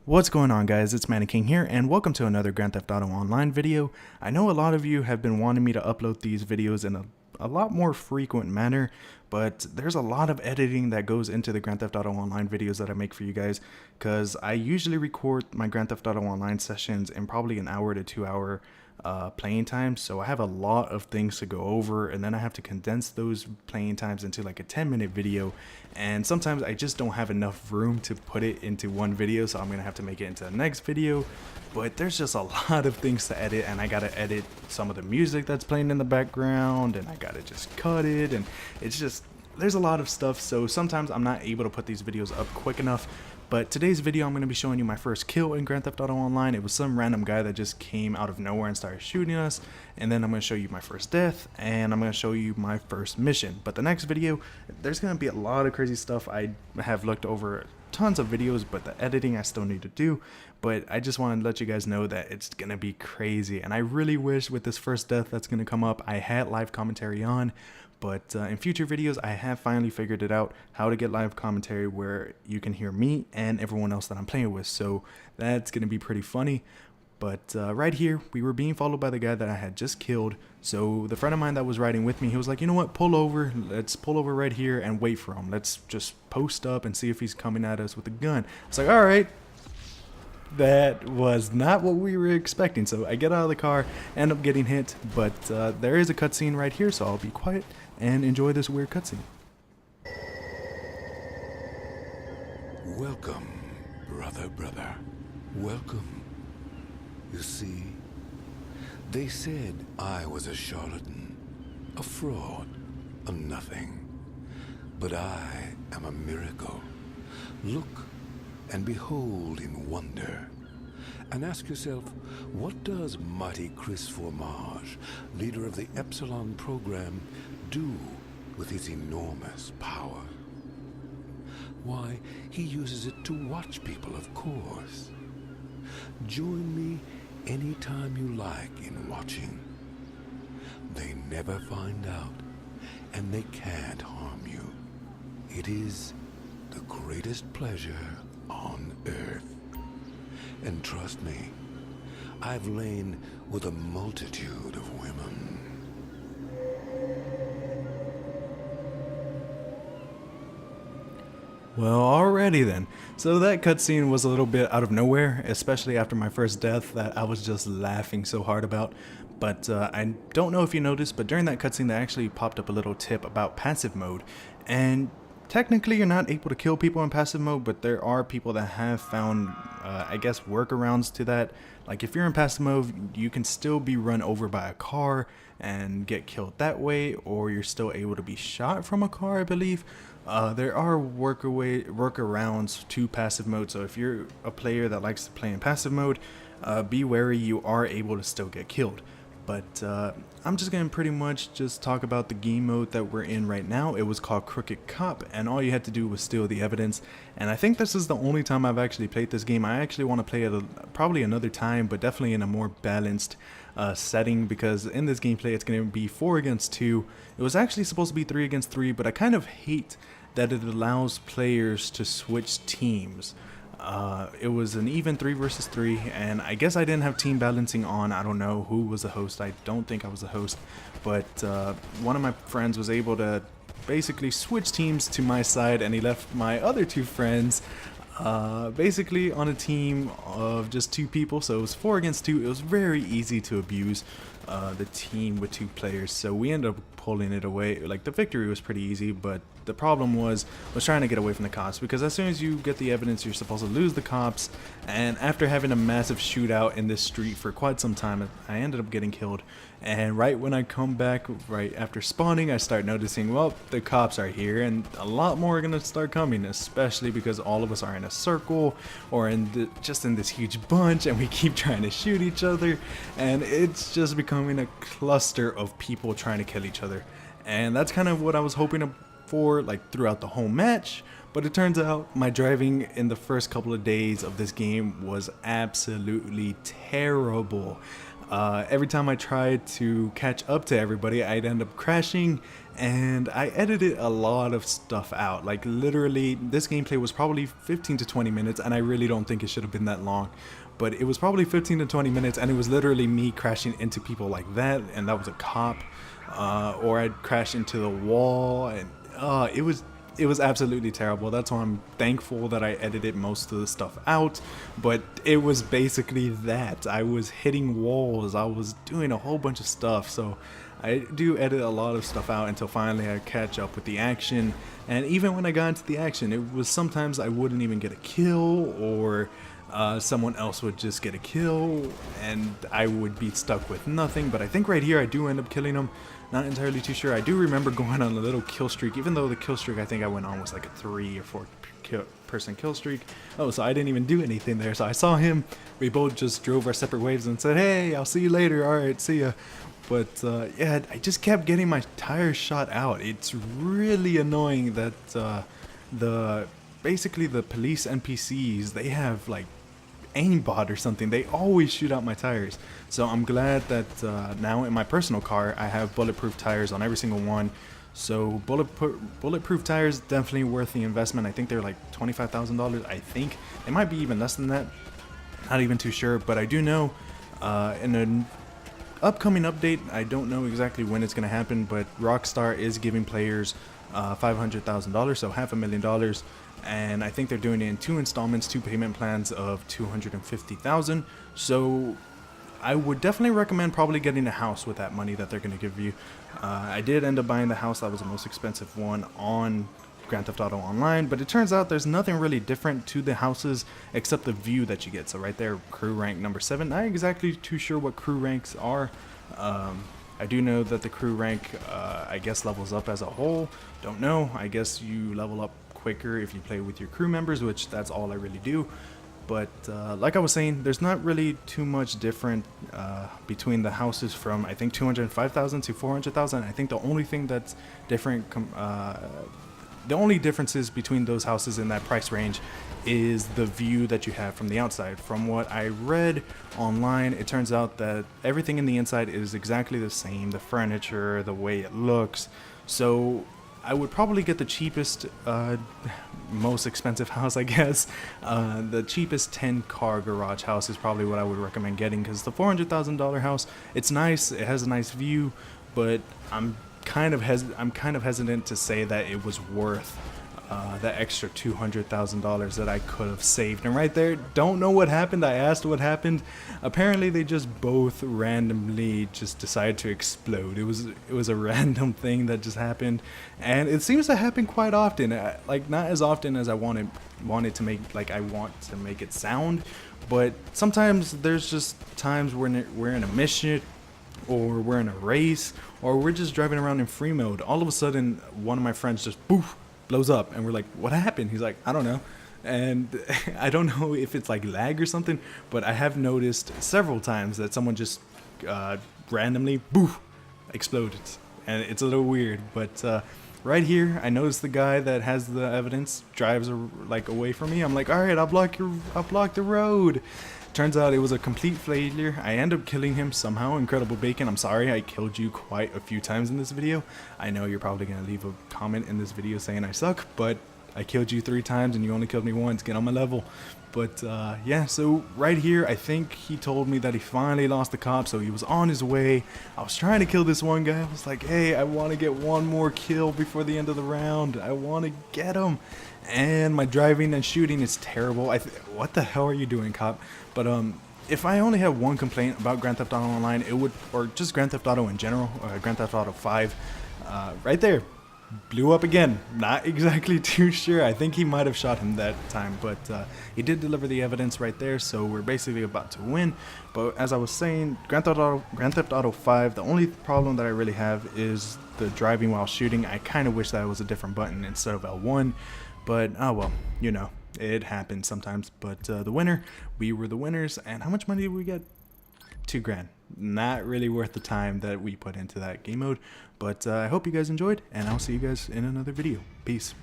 What's going on, guys? It's Mannequin here, and welcome to another Grand Theft Auto Online video. I know a lot of you have been wanting me to upload these videos in a lot more frequent manner, but there's a lot of editing that goes into the Grand Theft Auto Online videos that I make for you guys, because I usually record my Grand Theft Auto Online sessions in probably an hour to 2 hour playing time, so I have a lot of things to go over, and then I have to condense those playing times into like a 10-minute video, and sometimes I just don't have enough room to put it into one video, so I'm gonna have to make it into the next video. But there's just a lot of things to edit, and I gotta edit some of the music that's playing in the background, and I gotta just cut it, and it's just, there's a lot of stuff, so sometimes I'm not able to put these videos up quick enough. But today's video, I'm going to be showing you my first kill in Grand Theft Auto Online. It was some random guy that just came out of nowhere and started shooting us. And then I'm going to show you my first death, and I'm going to show you my first mission. But the next video, there's going to be a lot of crazy stuff. I have looked over tons of videos, but the editing I still need to do. But I just want to let you guys know that it's going to be crazy. And I really wish with this first death that's going to come up, I had live commentary on. But in future videos, I have finally figured it out how to get live commentary where you can hear me and everyone else that I'm playing with. So that's going to be pretty funny. But right here, we were being followed by the guy that I had just killed. So the friend of mine that was riding with me, he was like, you know what, pull over. Let's pull over right here and wait for him. Let's just post up and see if he's coming at us with a gun. It's like, all right. That was not what we were expecting. So I get out of the car, end up getting hit, but there is a cutscene right here, so I'll be quiet and enjoy this weird cutscene. Welcome, brother. Welcome. You see, they said I was a charlatan, a fraud, a nothing. But I am a miracle. Look and behold in wonder. And ask yourself, what does mighty Chris Formage, leader of the Epsilon program, do with his enormous power? Why, he uses it to watch people, of course. Join me anytime you like in watching. They never find out, and they can't harm you. It is the greatest pleasure on earth. And trust me, I've lain with a multitude of women. Well, alrighty then. So that cutscene was a little bit out of nowhere, especially after my first death that I was just laughing so hard about. But I don't know if you noticed, but during that cutscene they actually popped up a little tip about passive mode. And technically you're not able to kill people in passive mode, but there are people that have found, I guess, workarounds to that. Like if you're in passive mode, you can still be run over by a car and get killed that way, or you're still able to be shot from a car, I believe. There are workarounds to passive mode, so if you're a player that likes to play in passive mode, be wary, you are able to still get killed. But I'm just going to pretty much just talk about the game mode that we're in right now. It was called Crooked Cop, and all you had to do was steal the evidence. And I think this is the only time I've actually played this game. I actually want to play it probably another time, but definitely in a more balanced setting, because in this gameplay it's going to be 4 against 2. It was actually supposed to be 3 against 3, but I kind of hate that it allows players to switch teams. It was an even 3 versus 3, and I guess I didn't have team balancing on. I don't know who was the host. I don't think I was the host, but one of my friends was able to basically switch teams to my side, and he left my other 2 friends basically on a team of just 2 people. So it was 4 against 2. It was very easy to abuse the team with 2 players, so we ended up pulling it away. Like, the victory was pretty easy, but the problem was trying to get away from the cops, because as soon as you get the evidence, you're supposed to lose the cops. And after having a massive shootout in this street for quite some time, I ended up getting killed. And right when I come back, right after spawning, I start noticing, well, the cops are here, and a lot more are gonna start coming, especially because all of us are in a circle, or just in this huge bunch, and we keep trying to shoot each other, and it's just becoming a cluster of people trying to kill each other. And that's kind of what I was hoping for, like, throughout the whole match. But it turns out my driving in the first couple of days of this game was absolutely terrible. Every time I tried to catch up to everybody, I'd end up crashing, and I edited a lot of stuff out. Like literally, this gameplay was probably 15 to 20 minutes, and I really don't think it should have been that long. But it was probably 15 to 20 minutes, and it was literally me crashing into people like that, and that was a cop, or I'd crash into the wall, and it was absolutely terrible. That's why I'm thankful that I edited most of the stuff out, but it was basically that. I was hitting walls, I was doing a whole bunch of stuff, so I do edit a lot of stuff out until finally I catch up with the action. And even when I got into the action, it was sometimes I wouldn't even get a kill, or someone else would just get a kill, and I would be stuck with nothing. But I think right here I do end up killing them. Not entirely too sure. I do remember going on a little kill streak, even though the kill streak I think I went on was like a 3 or 4 person kill streak. Oh, so I didn't even do anything there. So I saw him. We both just drove our separate ways and said, "Hey, I'll see you later. All right, see ya." But yeah, I just kept getting my tires shot out. It's really annoying that basically the police NPCs, they have like aimbot or something. They always shoot out my tires. So I'm glad that now in my personal car I have bulletproof tires on every single one. So bulletproof tires, definitely worth the investment. I think they're like $25,000. I think it might be even less than that. Not even too sure, but I do know in an upcoming update, I don't know exactly when it's going to happen, but Rockstar is giving players $500,000, so $500,000, and I think they're doing it in 2 installments, 2 payment plans of $250,000. So I would definitely recommend probably getting a house with that money that they're going to give you. I did end up buying the house. That was the most expensive one on Grand Theft Auto Online, but it turns out there's nothing really different to the houses except the view that you get. So right there, crew rank number 7. Not exactly too sure what crew ranks are. I do know that the crew rank, I guess, levels up as a whole. Don't know. I guess you level up quicker if you play with your crew members, which that's all I really do. But like I was saying, there's not really too much different between the houses from I think 205,000 to 400,000. I think the only thing that's different, the only differences between those houses in that price range is the view that you have from the outside. From what I read online, it turns out that everything in the inside is exactly the same, the furniture, the way it looks. So I would probably get the cheapest, most expensive house, I guess. The cheapest 10-car garage house is probably what I would recommend getting, because the $400,000 house, it's nice, it has a nice view, but I'm kind of hesitant to say that it was worth that extra $200,000 that I could have saved. And right there, don't know what happened. I asked what happened. Apparently they just both randomly just decided to explode. It was a random thing that just happened, and it seems to happen quite often. Like not as often as I wanted to make, like I want to make it sound, but sometimes there's just times when we're in a mission, or we're in a race, or we're just driving around in free mode. All of a sudden, one of my friends just poof, blows up, and we're like, "What happened?" He's like, "I don't know." And I don't know if it's like lag or something, but I have noticed several times that someone just randomly poof exploded, and it's a little weird. But right here, I noticed the guy that has the evidence drives like away from me. I'm like, "All right, I'll block the road." Turns out it was a complete failure. I end up killing him somehow. Incredible Bacon, I'm sorry I killed you quite a few times in this video. I know you're probably going to leave a comment in this video saying I suck, but I killed you 3 times and you only killed me once. Get on my level. But yeah, so right here, I think he told me that he finally lost the cop, so he was on his way. I was trying to kill this one guy. I was like, "Hey, I want to get one more kill before the end of the round. I want to get him." And my driving and shooting is terrible. What the hell are you doing, cop? But if I only have one complaint about Grand Theft Auto Online, it would, or just Grand Theft Auto in general, Grand Theft Auto 5, right there, blew up again. Not exactly too sure. I think he might have shot him that time, but he did deliver the evidence right there, so we're basically about to win. But as I was saying, Grand Theft Auto 5, the only problem that I really have is the driving while shooting. I kind of wish that was a different button instead of L1, but oh well, you know, it happens sometimes. But the winner, we were the winners, and how much money did we get? $2,000. Not really worth the time that we put into that game mode, but I hope you guys enjoyed, and I'll see you guys in another video. Peace.